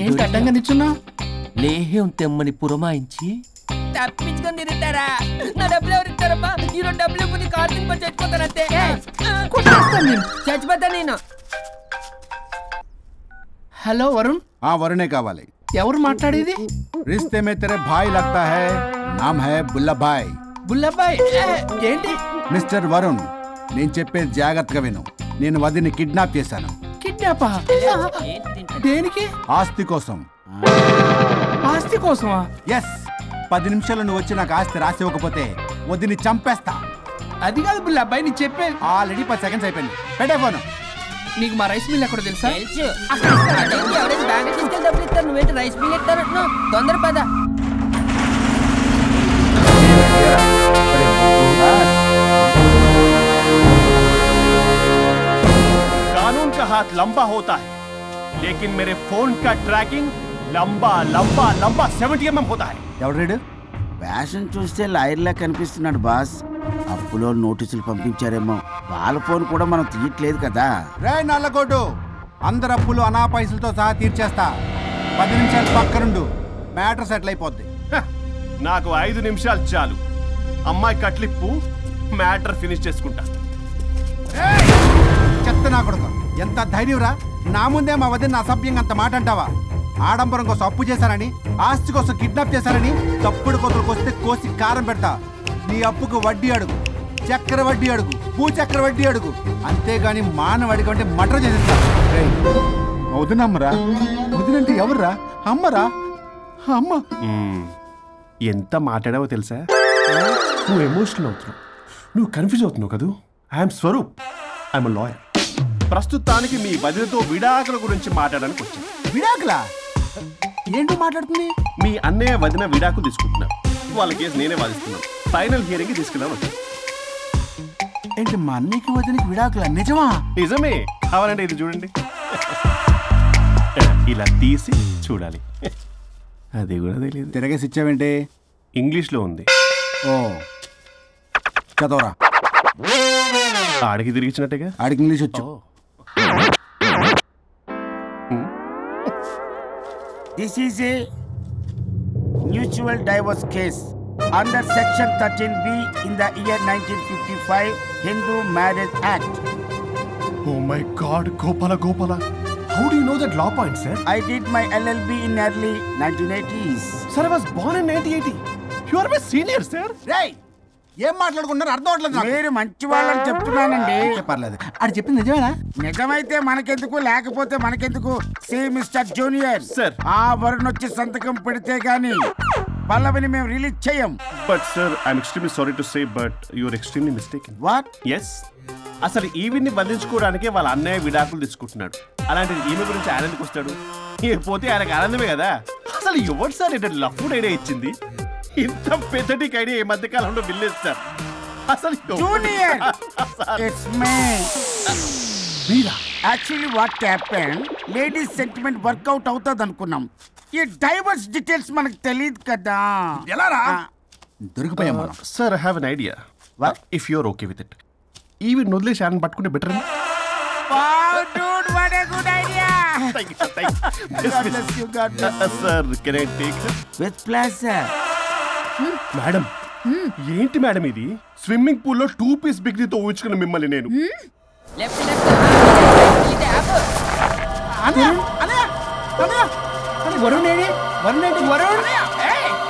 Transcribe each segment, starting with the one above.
ఏంటి అడ్డంగా నిల్చున్నా? లేహ్యం తెమ్మని పురమాయించి తప్పించుకొని తిరుగుతారా? నా డబ్బులు ఎవరు ఇస్తారమ్మా? ఈరోజు డబ్బులు ఇవ్వని కార్తీక్ పని చచ్చిపోతానంతే. చచ్చిపోతా నేను. హలో వరుణ్. వరుణే కావాలి. ఎవరు మాట్లాడేది? रिश्ते में तेरे भाई लगता है, नाम है बुल्लाभाई. బుల్లబ్బాయ్ ఏంటి? మిస్టర్ వరుణ్, నేను చెప్పేది జాగ్రత్తగా విను. నేను వదిని కిడ్నాప్ చేశాను. కిడ్నాపా? దేనికి? ఆస్తి కోసం. ఆస్తి కోసమా? ఎస్. 10 నిమిషాలు నువ్వు వచ్చి నాకు ఆస్తి రాసి ఇవ్వకపోతే వదిని చంపేస్తా. అది కాదు బుల్లబ్బాయ్, నీ చెప్పే. ఆల్రెడీ 10 సెకండ్స్ అయిపోయింది. పెట్టే ఫోను. నీకు మా రైస్ మిల్ ఎక్కడ తెలుసా? డబ్బులు ఇస్తారు, నువ్వేంటి రైస్ మిల్ ఇస్తారంటున్నా? తొందర పద. कानून का हाथ लंबा होता है, लेकिन मेरे फोन का ट्रैकिंग लंबा लंबा लंबा 70 mm होता है. ఎవడు రేడు? ఫ్యాషన్ చూస్తే లాయర్లా కనిపిస్తున్నాడు బాస్. అప్పులో నోటీసులు పంపించారేమో. వాళ్ళ ఫోన్ కూడా మనం తీయట్లేదు కదా. రే నల్లగొడ్డు, అందరు అప్పులు అనా పైసలతో సహా తీర్చేస్తా. 10 నిమిషాలు పక్కనుండు, మ్యాటర్ సెటిల్ అయిపోద్ది. నాకు 5 నిమిషాలు చాలు. అమ్మాయి కట్లిప్పు, మ్యాటర్ ఫినిష్ చేసుకుంటా. చెత్త నా కొడుకు, ఎంత ధైర్యంరా! నా ముందే మా వదిన అసభ్యంగా అంత మాట అంటావా? ఆడంబరం కోసం అప్పు చేశారని, ఆస్తి కోసం కిడ్నాప్ చేశారని తప్పుడు కొతులకు వస్తే కోసి కారం పెడతా. నీ అప్పుకు వడ్డీ అడుగు, చక్కెర వడ్డీ అడుగు, భూచక్ర వడ్డీ అడుగు. అంతేగాని మానవ అడిగి అంటే మటర్ చేసేస్తా. వదినమ్మరా? వదినంటే ఎవర్రా? అమ్మరా? అమ్మ. ఎంత మాట్లాడావో తెలుసా? నువ్వు ఎమోషనల్ అవుతున్నావు, నువ్వు కన్ఫ్యూజ్ అవుతున్నావు కదూ. I'm Swaroop, I'm lawyer. ప్రస్తుతానికి మీ వదినతో విడాకుల గురించి మాట్లాడడానికి వచ్చాను. విడాకులా? ఏంటో మాట్లాడుతుంది? మీ అన్నయ్య వదిన విడాకులు తీసుకుంటున్నారు. వాళ్ళ కేసు నేనే వాదిస్తున్నాను. ఫైనల్ హియరింగ్ తీసుకెళ్ళాను వచ్చాను. ఏంటి మా అన్నయ్యకి వదినకి విడాకులా? నిజమా? నిజమే. కావాలంటే ఇది చూడండి. ఇలా తీసి చూడాలి. అది కూడా తెలియదు. తిరగేసి ఇచ్చావేంటి? ఇంగ్లీష్లో ఉంది. ఓ చదవరా. ఆడికి తిరిగిచ్చినట్టుగా. ఆడికి ఇంగ్లీష్ వచ్చు. This is a mutual divorce case under section 13B in the year 1955 Hindu Marriage Act. Oh my God, Gopala. How do you know that law point, sir? I did my LLB in early 1980s. Sir, I was born in 1980. You are my senior, sir. రేయ్, ఏం మాట్లాడుకుంటున్నారు అర్థం అవట్లేదు. మీరు మంచి వాళ్ళని చెప్తున్నానండి. పర్లేదు. అది చెప్పింది నిజమేనా? నిజమైతే మనకెందుకు, లేకపోతే మనకెందుకు? See mister junior Sir. ఆ వరుణ్ వచ్చి సంతకం పెడితే గాని పల్లవిని మేము రిలీజ్ చేయం. But sir, I'm extremely sorry to say, but you are extremely mistaken. What? Yes. అసలు ఈవిని బంధించుకోవడానికే వాళ్ళ అన్నయ్య విడాకులు తీసుకుంటున్నాడు. అలాంటిది ఈమె గురించి ఆనందకు వస్తాడు. పోతే ఆయనకు ఆనందమే కదా. అసలు ఎవరు సార్ ఇటు లఫ్డ్ ఐడియా ఇచ్చింది? ఇంత పెద్దటికి ఐడియా ఈ మధ్య కాలంలో విల్లేస్తారు. అసలు జూనియర్, it's me. మీరా? Actually what happened, ladies sentiment work out అవుతుంది అనుకున్నాం. ఈ డైవర్స్ డీటెయిల్స్ మనకు తెలియదు కదా. ఎలా రా? దొరికిపోయాం మనం. Sir, I have an idea. What? If you're okay with it. ఈవిని వదిలేసి ఆయన పట్టుకుంటే better. Wow, dude, what a good idea. Sir, can I take her? With pleasure. Madam, ఏంటి మేడం ఇది? స్విమ్మింగ్ పూల్ లో 2 పీస్ బిగ్నీతో ఊహించుకున్న మిమ్మల్ని నేను.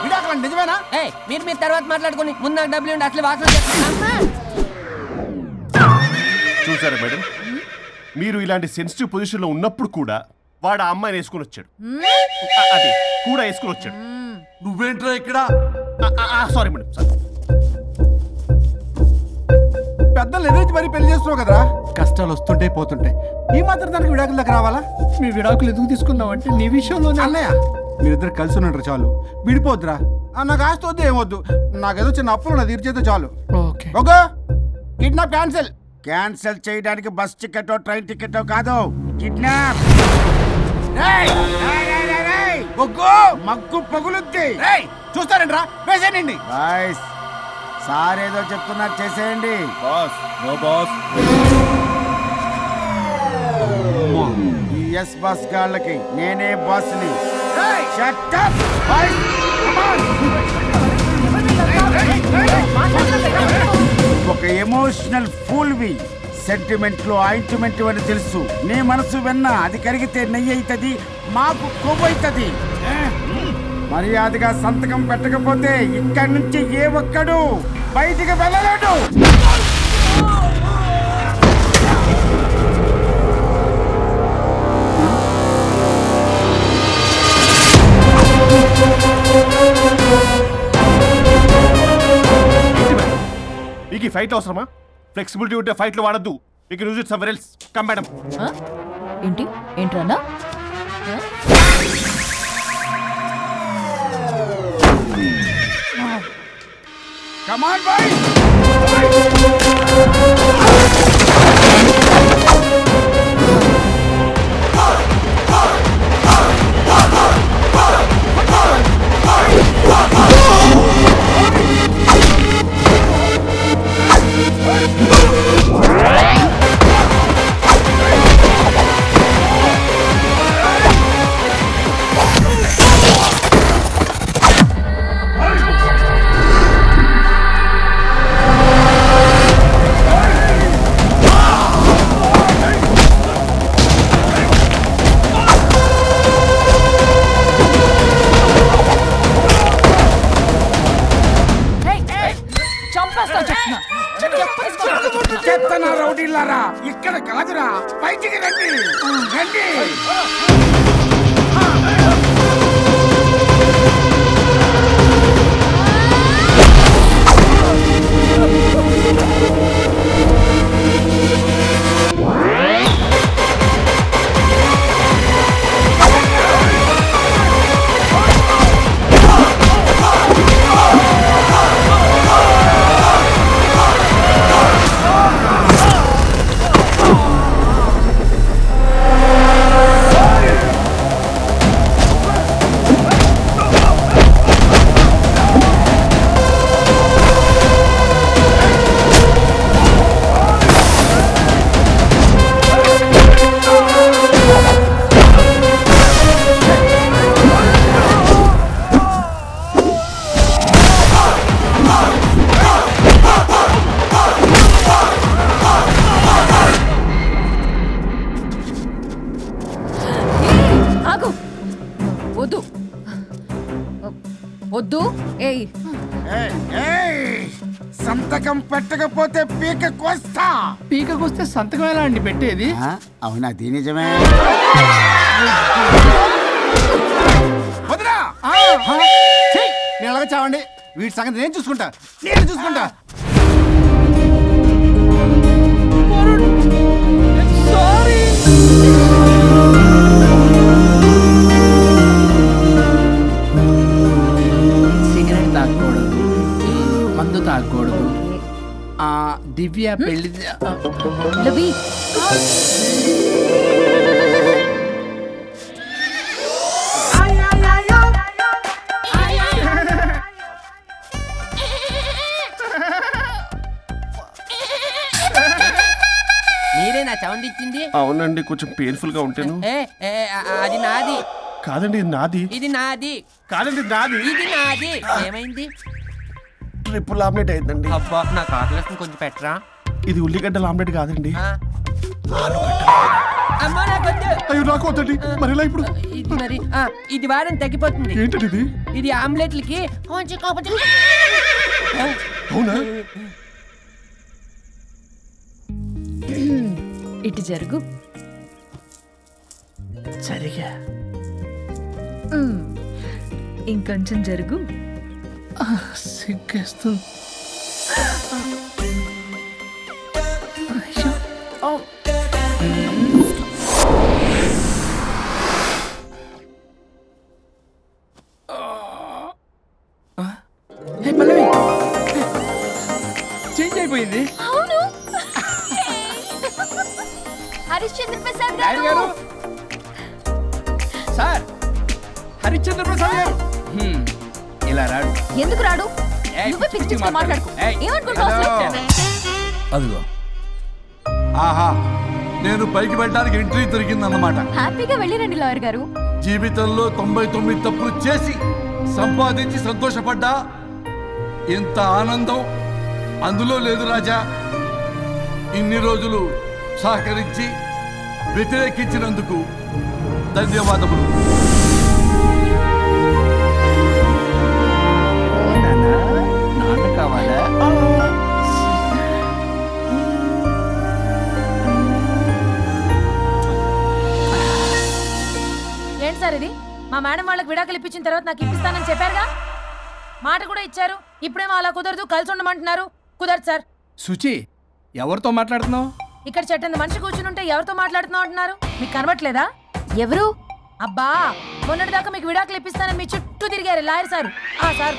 విడాకులు నిజమేనా? మీరు తర్వాత మాట్లాడుకుని ముందు నాకు డబ్బులు ఉండి అసలు వాసన. చూసారా మేడం, మీరు ఇలాంటి సెన్సిటివ్ పొజిషన్ లో ఉన్నప్పుడు కూడా వాడు ఆ అమ్మాయిని వేసుకుని వచ్చాడు. అదే కూడా వేసుకుని వచ్చాడు. నువ్వేంట్రా ఇక్కడ? Sorry madam, sorry. పెద్దలు ఎదురు మరి పెళ్లి చేస్తున్నావు కదరా. కష్టాలు వస్తుంటే పోతుంటాయి. ఈ మాత్రం దానికి విడాకుల దగ్గర రావాలా? మీ విడాకులు ఎందుకు తీసుకున్నావు అంటే నీ విషయంలోనే. అన్నయ్య, మీరిద్దరు కలిసి ఉన్నట్టు చాలు, విడిపోద్దురా. నాకు ఆస్తి వద్దు, ఏమొద్దు. నాకేదో చిన్న అప్పులు నా తీర్చేదో చాలు. Okay okay, kidnap cancel. Cancel చేయడానికి బస్ టికెట్ ట్రైన్ టికెట్ కాదు, కిడ్నాప్. మగ్గు పగులుద్ది. చూస్తారంట్రా, వేసేయండి. బాయ్స్, సార్ ఏదో చెప్తున్నారు, చేసేయండి. Boss, no boss. ఈ ఎస్ బాస్ గాళ్ళకి నేనే బాస్ని. ఒక ఎమోషనల్ ఫూల్వి. సెంటిమెంట్ లో ఆయింట్మెంట్ అని తెలుసు. నీ మనసు వెన్న, అది కరిగితే నెయ్యి అవుతుంది, మాకు కొవ్వు అవుతుంది. మర్యాదగా సంతకం పెట్టకపోతే ఇక్కడి నుంచి ఏ ఒక్కడు బయటికి వెళ్ళలేడు. మీకు ఈ ఫైట్ అవసరమా? ఫ్లెక్సిబిలిటీ ఉంటే ఫైట్లు వాడద్దు. You can use it somewhere else. Come madam. ఏంట్రన్నా? Come on, boys! రౌడీలారా, ఇక్కడ కాదురా, బయటికి రండి రండి. వద్దు. సంతకం పెట్టకపోతే పీకకొస్తా. పీకకొస్తే సంతకం ఎలా అండి పెట్టేది? అవునా? అది నిజమే. వదినా నేను అలాగే చావండి. వీటి సంగతి నేను చూసుకుంటా. సిగరెట్ తాగకూడదు, మందు తాగకూడదు. దివ్య పెళ్లి మీరే నా సౌండ్ ఇచ్చింది? అవునండి, కొంచెం పెయిన్ఫుల్ గా ఉంటాను. అది నాది కాదండి, నాది. ఇది నాది కాదండి, నాది. ఇది నాది. ఏమైంది? ట్రిపుల్ ఆమ్లెట్ అయిందండి. అబ్బా, నాకు ఆకలిస్తుంది, కొంచెం పెట్టరా. ఇది ఉల్లిగడ్డల ఆమ్లెట్ కాదండి. అమ్మా నాకొద్దు. అయ్యో, నాకు వద్దండి. మరి ఇలా ఇప్పుడు ఇది మరి ఇది వారం తగ్గిపోతుంది. ఏంటండి ఇది? ఇది ఆమ్లెట్లకి కొంచెం అవునా? ఇటు జరుగు. సరిగా ఇంకొంచెం జరుగు. సిగ్గేస్తుంది. చేంజ్ అయిపోయింది. హరిశ్చంద్ర ప్రసాద్ గారు. సార్, హరిశ్చంద్ర ప్రసాద్ గారు ఇలా రాడు. ఎందుకు రాడు? నువ్వే పిచ్చి పిచ్చిగా మాట్లాడుకో. ఏమనుకుంటావు? ఆహా, నేను పైకి వెళ్ళడానికి ఎంట్రీ దొరికిందన్నమాట. హ్యాపీగా వెళ్ళిరండి లాయర్ గారు. జీవితంలో 99 తప్పులు చేసి సంపాదించి సంతోషపడ్డా ఇంత ఆనందం అందులో లేదు రాజా. ఇన్ని రోజులు సహకరించి వ్యతిరేకించినందుకు ధన్యవాదములు. నాన్న కావాలా? ఏంటి సార్ ఇది? మా మేడం వాళ్ళకి విడాకులు ఇప్పించిన తర్వాత నాకు ఇప్పిస్తానని చెప్పారుగా, మాట కూడా ఇచ్చారు. ఇప్పుడేమో అలా కుదరదు, కలిసి ఉండమంటున్నారు. కుదరదు సార్. సుచి, ఎవరితో మాట్లాడుతున్నావు? ఇక్కడ చెట్టంత మనిషి కూర్చుని ఉంటే ఎవరితో మాట్లాడుతున్నావు అంటున్నారు? మీకు కనబట్లేదా? ఎవరు? అబ్బా, మొన్నటిదాకా మీకు విడాకులు ఇప్పిస్తానని మీ చుట్టూ తిరిగారు లాయర్ సార్. సార్,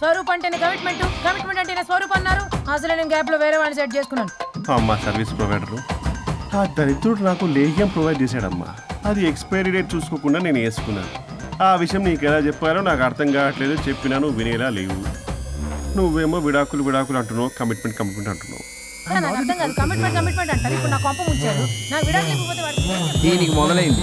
స్వరూప్ అంటేనే కమిట్మెంట్, కమిట్మెంట్ అంటేనే స్వరూప్ అన్నారు. అసలు నేను గ్యాప్ లో వేరే వాడిని సెట్ చేసుకున్నాను. అమ్మా సర్వీస్ ప్రొవైడరు ఆ దరిద్రుడు నాకు లేహ్యం ప్రొవైడ్ చేశాడమ్మా. అది ఎక్స్పైరీ డేట్ చూసుకోకుండా నేను వేసుకున్నాను. ఆ విషయం నీకు ఎలా చెప్పారో నాకు అర్థం కావట్లేదు. చెప్పినా నువ్వు వినేలా లేవు. నువ్వేమో విడాకులు విడాకులు అంటున్నావు, కమిట్మెంట్ కమిట్మెంట్ అంటున్నావు. నాకు అర్థం కాదు. కమిట్మెంట్ కమిట్మెంట్ అంటారు. ఇప్పుడు నా కొంప ముంచారు. నాకు విడాకులు ఇవ్వకపోతే దీనికి మొదలైంది.